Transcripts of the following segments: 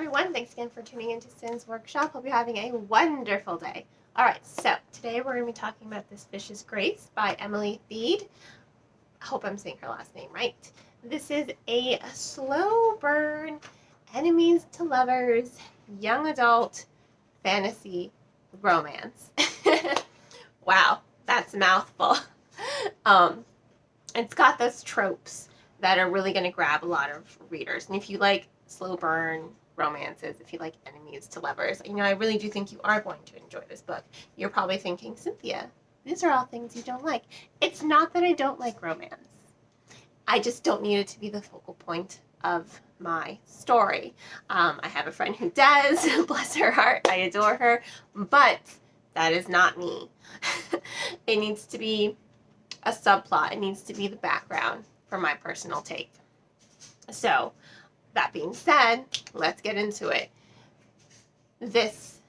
everyone. Thanks again for tuning into Sin's Workshop. Hope you're having a wonderful day. Alright, so today we're going to be talking about This Vicious Grace by Emily Thiede. I hope I'm saying her last name right. This is a slow burn, enemies to lovers, young adult, fantasy romance. Wow, that's a mouthful. It's got those tropes that are really going to grab a lot of readers. And if you like slow burn romances, if you like enemies to lovers, I really do think you are going to enjoy this book. You're probably thinking, Cynthia, these are all things you don't like. It's not that I don't like romance. I just don't need it to be the focal point of my story. I have a friend who does, bless her heart, I adore her, but that is not me. It needs to be a subplot. It needs to be the background for my personal take. So, that being said, let's get into it. This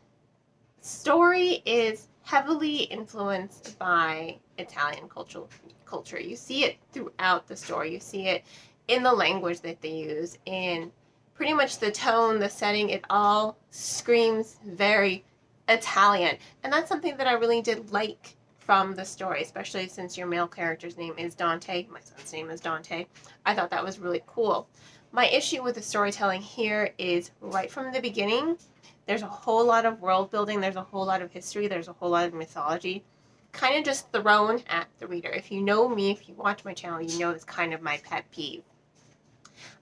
story is heavily influenced by Italian culture. You see it throughout the story. You see it in the language that they use, in pretty much the tone, the setting. It all screams very Italian. And that's something that I really did like from the story, especially since your male character's name is Dante. My son's name is Dante. I thought that was really cool. My issue with the storytelling here is right from the beginning, there's a whole lot of world building, there's a whole lot of history, there's a whole lot of mythology, kind of just thrown at the reader. If you know me, if you watch my channel, you know it's kind of my pet peeve.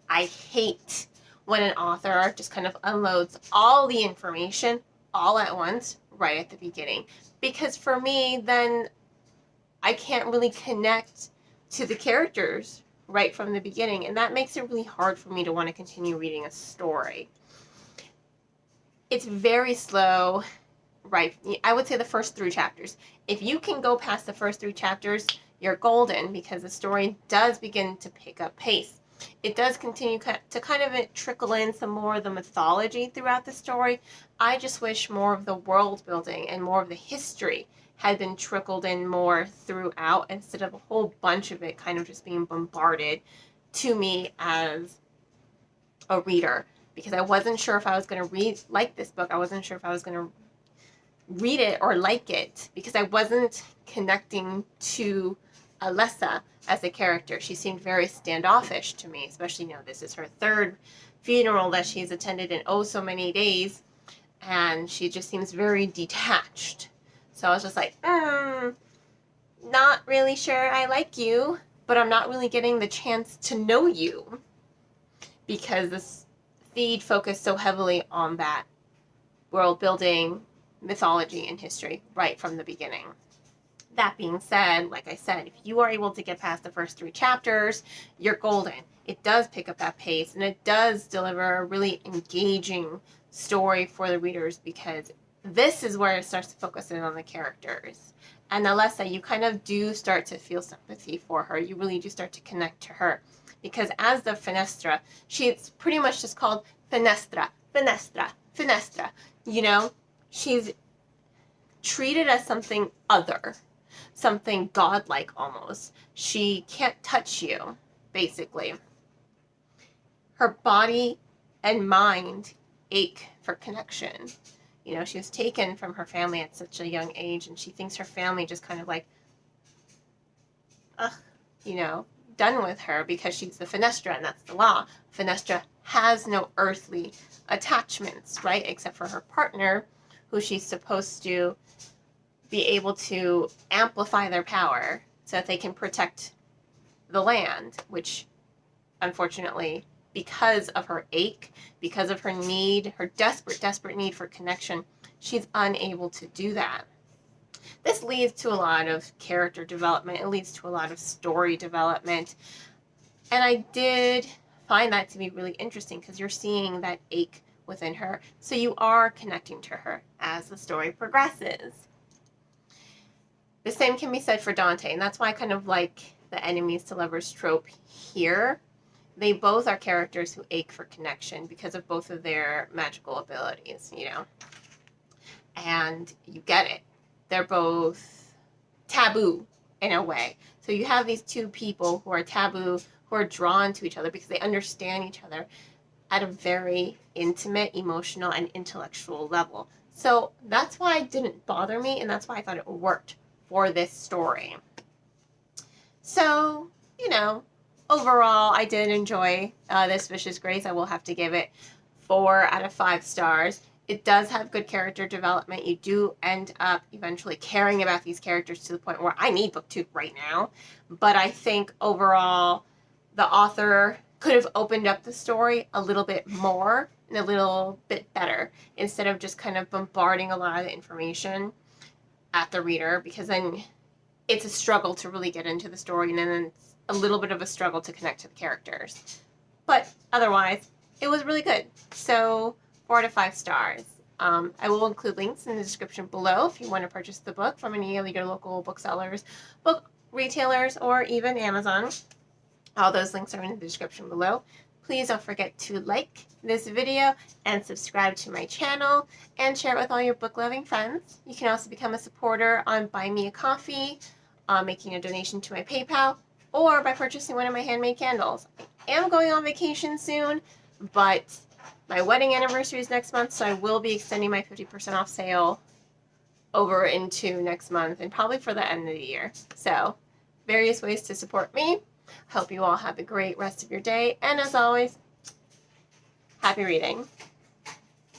I hate when an author just kind of unloads all the information all at once right at the beginning. Because for me, then I can't really connect to the characters right from the beginning, and that makes it really hard for me to want to continue reading a story. It's very slow, right? I would say the first 3 chapters. If you can go past the first 3 chapters, you're golden, because the story does begin to pick up pace. It does continue to kind of trickle in some more of the mythology throughout the story. I just wish more of the world building and more of the history had been trickled in more throughout, instead of a whole bunch of it kind of just being bombarded to me as a reader, because I wasn't sure if I was going to like this book. I wasn't sure if I was going to read it or like it, because I wasn't connecting to Alessa as a character. She seemed very standoffish to me, especially, this is her 3rd funeral that she's attended in oh so many days, and she just seems very detached. So I was just like, not really sure I like you, but I'm not really getting the chance to know you, because this feed focused so heavily on that world building, mythology, and history right from the beginning. That being said, like I said, if you are able to get past the first 3 chapters, you're golden. It does pick up that pace, and it does deliver a really engaging story for the readers, because this is where it starts to focus in on the characters. And Alessa, you kind of do start to feel sympathy for her. You really do start to connect to her, because as the Finestra, she's pretty much just called Finestra, Finestra, Finestra. She's treated as something other, something godlike almost. She can't touch you, basically. Her body and mind ache for connection. She was taken from her family at such a young age, and she thinks her family just kind of like, done with her, because she's the Finestra, and that's the law. Finestra has no earthly attachments, right? Except for her partner, who she's supposed to be able to amplify their power so that they can protect the land, which, unfortunately, because of her ache, because of her need, her desperate need for connection, she's unable to do that. This leads to a lot of character development. It leads to a lot of story development. And I did find that to be really interesting, because you're seeing that ache within her. So you are connecting to her as the story progresses. The same can be said for Dante, and that's why I kind of like the enemies to lovers trope here. They both are characters who ache for connection because of both of their magical abilities, And you get it. They're both taboo in a way. So you have these 2 people who are taboo, who are drawn to each other because they understand each other. at a very intimate, emotional, and intellectual level. So that's why it didn't bother me, and that's why I thought it worked for this story. So, you know, overall, I did enjoy this Vicious Grace. I will have to give it 4 out of 5 stars. It does have good character development. You do end up eventually caring about these characters to the point where I need book 2 right now. But I think overall, the author could have opened up the story a little bit more and a little bit better instead of just kind of bombarding a lot of the information at the reader, because then it's a struggle to really get into the story, and then it's a little bit of a struggle to connect to the characters. But otherwise, it was really good. So 4 out of 5 stars. I will include links in the description below if you want to purchase the book from any of your local booksellers, book retailers, or even Amazon. All those links are in the description below. Please don't forget to like this video and subscribe to my channel and share it with all your book-loving friends. You can also become a supporter on Buy Me a Coffee, making a donation to my PayPal, or by purchasing one of my handmade candles. I am going on vacation soon, but my wedding anniversary is next month, so I will be extending my 50% off sale over into next month and probably for the end of the year. So, various ways to support me. Hope you all have a great rest of your day, and as always, happy reading.